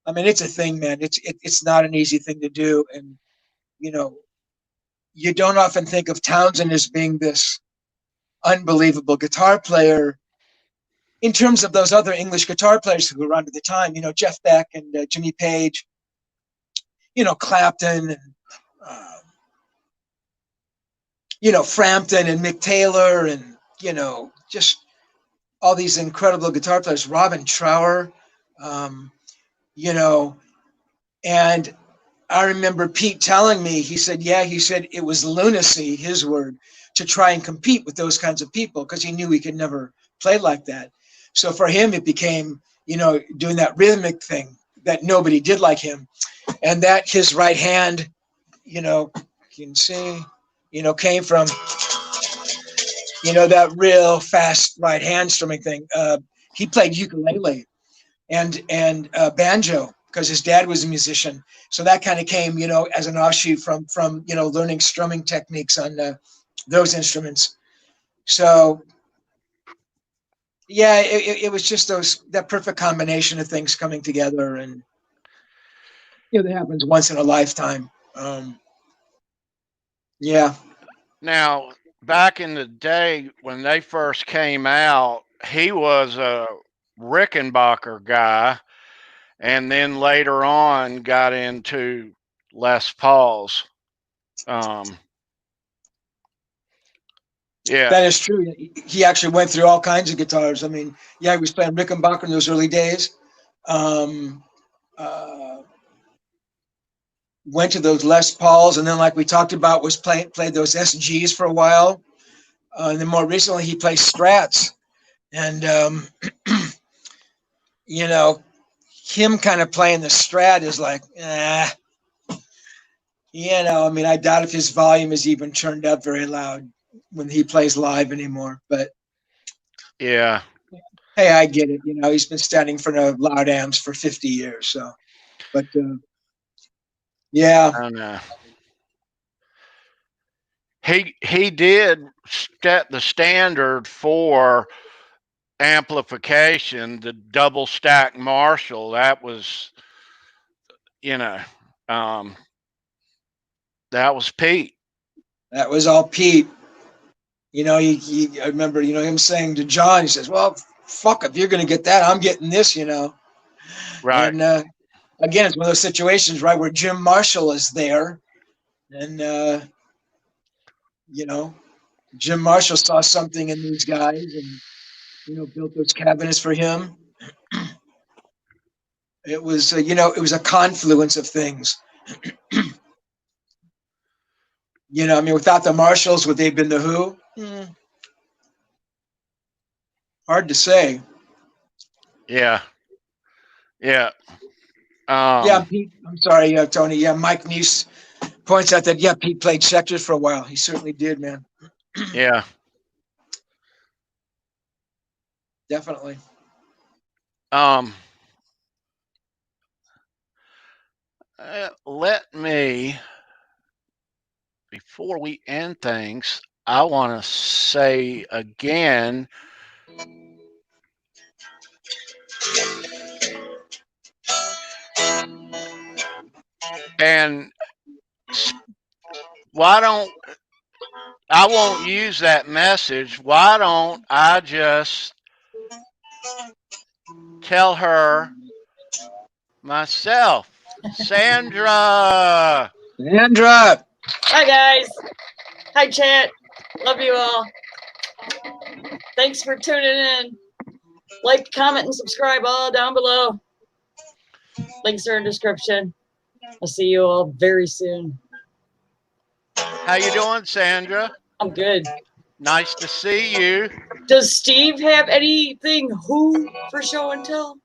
I mean, it's a thing, man. It's not an easy thing to do, and you know, you don't often think of Townsend as being this unbelievable guitar player in terms of those other English guitar players who were around at the time. You know, Jeff Beck and Jimmy Page. You know, Clapton and you know, Frampton and Mick Taylor, and you know, just all these incredible guitar players. Robin Trower. You know, and I remember Pete telling me, he said, yeah, he said it was lunacy, his word, to try and compete with those kinds of people because he knew he could never play like that. So for him, it became, you know, doing that rhythmic thing that nobody did like him. And that his right hand, you know, you can see, you know, came from, you know, that real fast right hand strumming thing. He played ukulele and banjo because his dad was a musician. So that kind of came, you know, as an offshoot from you know, learning strumming techniques on those instruments. So yeah, it was just that perfect combination of things coming together, and you know, that happens once in a lifetime. Yeah, Now, back in the day when they first came out, he was a Rickenbacker guy, and then later on got into Les Pauls. Um, yeah, that is true. He actually went through all kinds of guitars. I mean, yeah, he was playing Rickenbacker in those early days. Um, uh, Went to those Les Pauls, and then, like we talked about, was played those SGs for a while, and then more recently he plays Strats, and you know, him kind of playing the Strat is like, you know, I mean, I doubt if his volume is even turned up very loud when he plays live anymore. But yeah. hey, I get it. You know, he's been standing in front of loud amps for 50 years. So, but yeah, And he did set the standard for amplification. The double stack Marshall, that was, you know, um, that was Pete. that was all Pete. You know, I remember, you know, him saying to John, he says, well, fuck, if you're going to get that, I'm getting this, you know. Right. And again, it's one of those situations, right, where Jim Marshall is there. And, you know, Jim Marshall saw something in these guys and, you know, built those cabinets for him. It was, you know, it was a confluence of things. You know, I mean, without the Marshalls, would they have been the Who? Hard to say. Yeah. Yeah. Yeah, Pete, I'm sorry, Tony. Yeah, Mike Neese points out that, yeah, Pete played sectors for a while. He certainly did, man. Yeah. Definitely. Um, Let me, before we end things, I want to say again, and why don't I won't use that message? Why don't I just tell her myself? Sandra. Sandra. Hi, guys. Hi, chat. Love you all. Thanks for tuning in. Like, comment, and subscribe all down below. Links are in the description. I'll see you all very soon. How you doing, Sandra? I'm good. Nice to see you. Does Steve have anything Who for show and tell?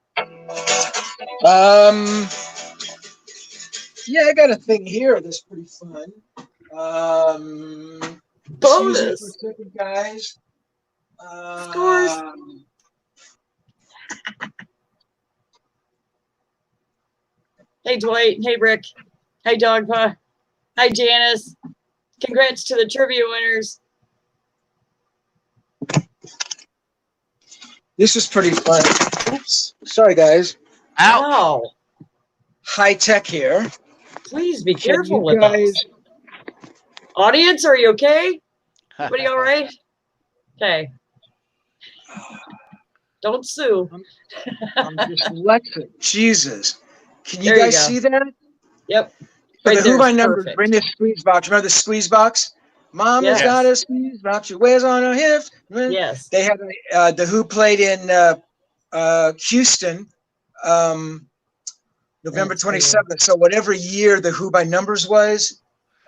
Yeah, I got a thing here that's pretty fun. Bonus. Excuse me for a second, guys. Of course. Hey, Dwight. Hey, Rick. Hey, Dogpa. Hi, Janice. Congrats to the trivia winners. This was pretty fun. Oops. Sorry, guys. Ouch. Wow. high tech here. Please be Can careful you with guys? us. Audience, are you okay? Everybody all right? Okay. Don't sue. I'm dyslexic. Jesus. Can you There you guys go. see that? Yep. So Right the there Who by is numbers perfect. bring this squeeze box. Remember the squeeze box? Mama's Yes. got a squeeze box. She wears on her hips. Yes. They had the Who played in Houston, November That's cool. 27th. So whatever year the Who by numbers was,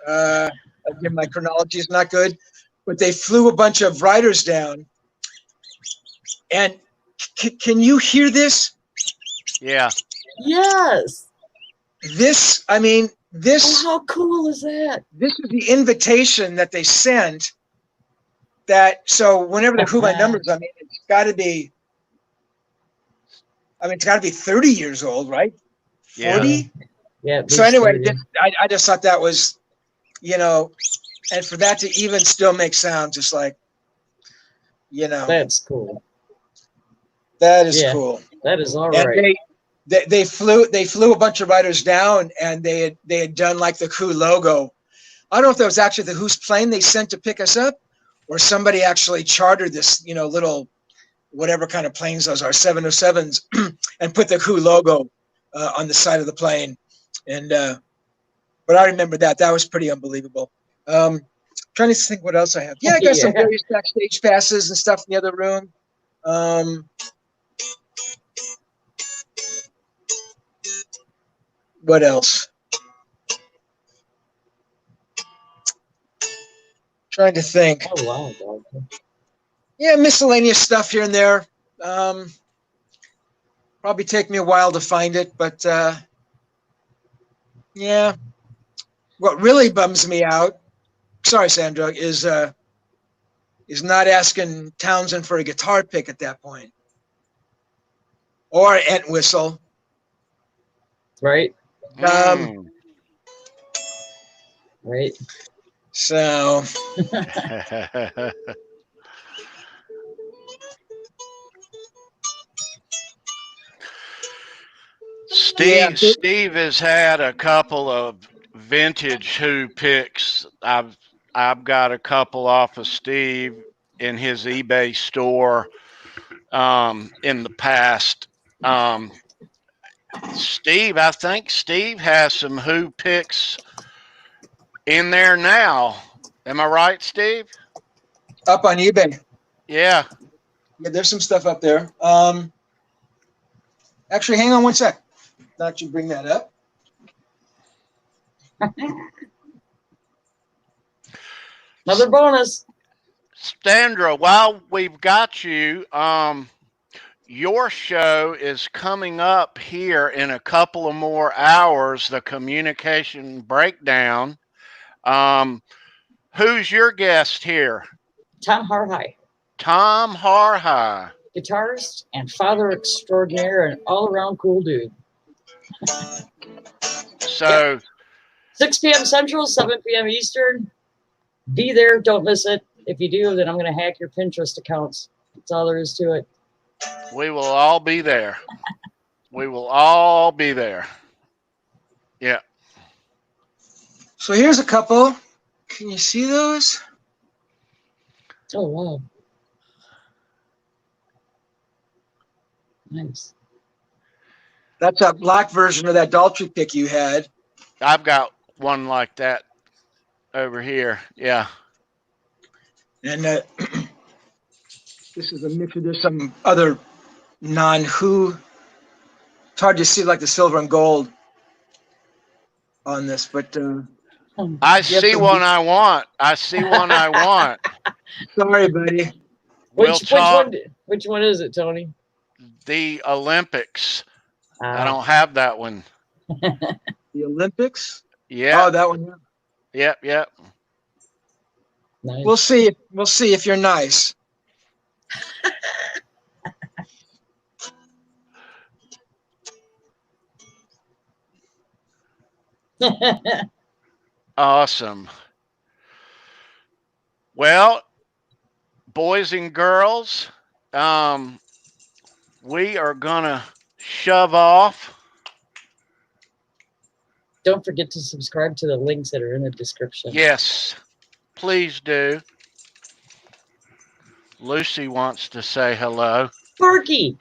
again, my chronology is not good, but they flew a bunch of writers down. And can you hear this? Yeah. Yes. This, I mean, this. Oh, how cool is that? This is the invitation that they sent. That so whenever the Who by numbers, I mean, it's got to be. I mean, it's got to be 30 years old, right? 40. Yeah. So anyway, 30. I just thought that was, and for that to even still make sound, just like, That's cool. that is cool. That is all And right. they flew a bunch of writers down, and they had done like the Who logo. I don't know if that was actually the Who's plane they sent to pick us up, or somebody actually chartered this, little whatever kind of planes those are, 707s, and put the Who logo on the side of the plane. And but I remember that was pretty unbelievable. Trying to think what else I have. Yeah, I got some various backstage passes and stuff in the other room. What else? Trying to think. Oh wow, dog. Yeah, miscellaneous stuff here and there. Probably take me a while to find it, but yeah. What really bums me out, sorry, Sandra, is not asking Townsend for a guitar pick at that point, or Entwistle. Right. Right. So. Steve has had a couple of vintage Who picks. I've got a couple off of Steve in his eBay store in the past. Steve, I think Steve has some Who picks in there now. Am I right, Steve? Up on eBay. Yeah. Yeah, there's some stuff up there. Actually, hang on one sec. Thought you'd bring that up. Another bonus. Sandra, while we've got you, your show is coming up here in a couple of more hours, the communication breakdown. Who's your guest here? Tom Harhigh. Tom Harhigh. Guitarist and father extraordinaire and all-around cool dude. So 6 p.m. Central, 7 p.m. Eastern. Be there. Don't miss it. If you do, then I'm going to hack your Pinterest accounts. That's all there is to it. we will all be there. We will all be there. Yeah. So here's a couple. Can you see those? Oh, wow. Nice. That's a black version of that Daltrey pick you had. I've got one like that over here. Yeah. And this is a mix of there's some other non-Who. It's hard to see like the silver and gold on this, but I see one I want. I see one I want. Sorry, buddy. Which one is it, Tony? The Olympics. I don't have that one. The Olympics? Yeah. Oh, that one. Yep. Nice. We'll see. We'll see if you're nice. Awesome. Well, boys and girls, we are gonna shove off. Don't forget to subscribe to the links that are in the description. Yes, please do. Lucy wants to say hello. Sparky.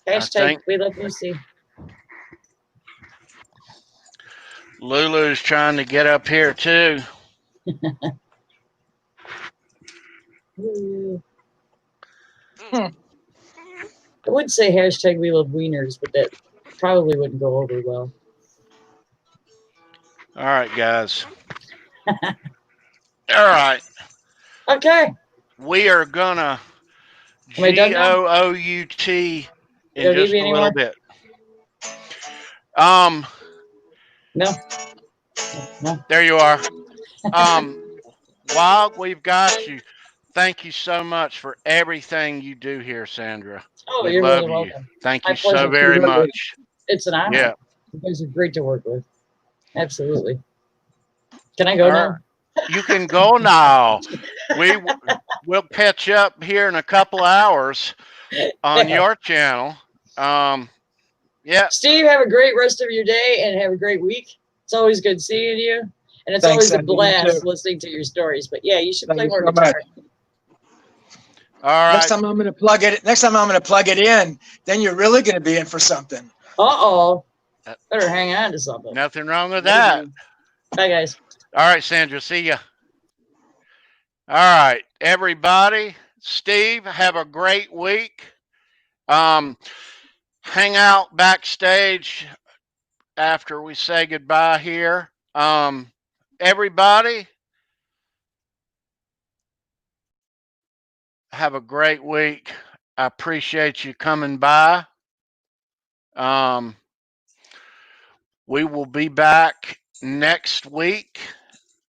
Hashtag think- we love Lucy. Lulu's trying to get up here too. I would say hashtag we love wieners, but that probably wouldn't go over well. All right, guys. All right. Okay. We are gonna Am I done now? GOOT in Don't need just me a anymore? little bit. No. No. There you are. While we've got you, thank you so much for everything you do here, Sandra. Oh, We you're love really you. welcome. Thank My you so pleasure. very much. It's an honor. Yeah. You guys are great to work with. Absolutely. Can I go All now? right. You can go now. We'll catch up here in a couple hours on your channel. Yeah. Steve, have a great rest of your day and have a great week. It's always good seeing you. And it's Thanks, always a Sandra. You blast too. listening to your stories. But yeah, you should Thank play you more so guitar. All right. Next time I'm going to plug it. Next time I'm going to plug it in. Then you're really going to be in for something. Uh-oh. Better hang on to something. Nothing wrong with that. Bye, guys. All right, Sandra. See ya. All right, everybody. Steve, have a great week. Hang out backstage after we say goodbye here. Everybody, have a great week. I appreciate you coming by. We will be back next week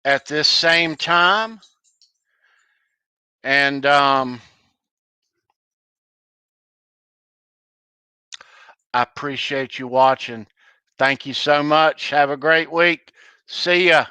at this same time. And I appreciate you watching. Thank you so much. Have a great week. See ya.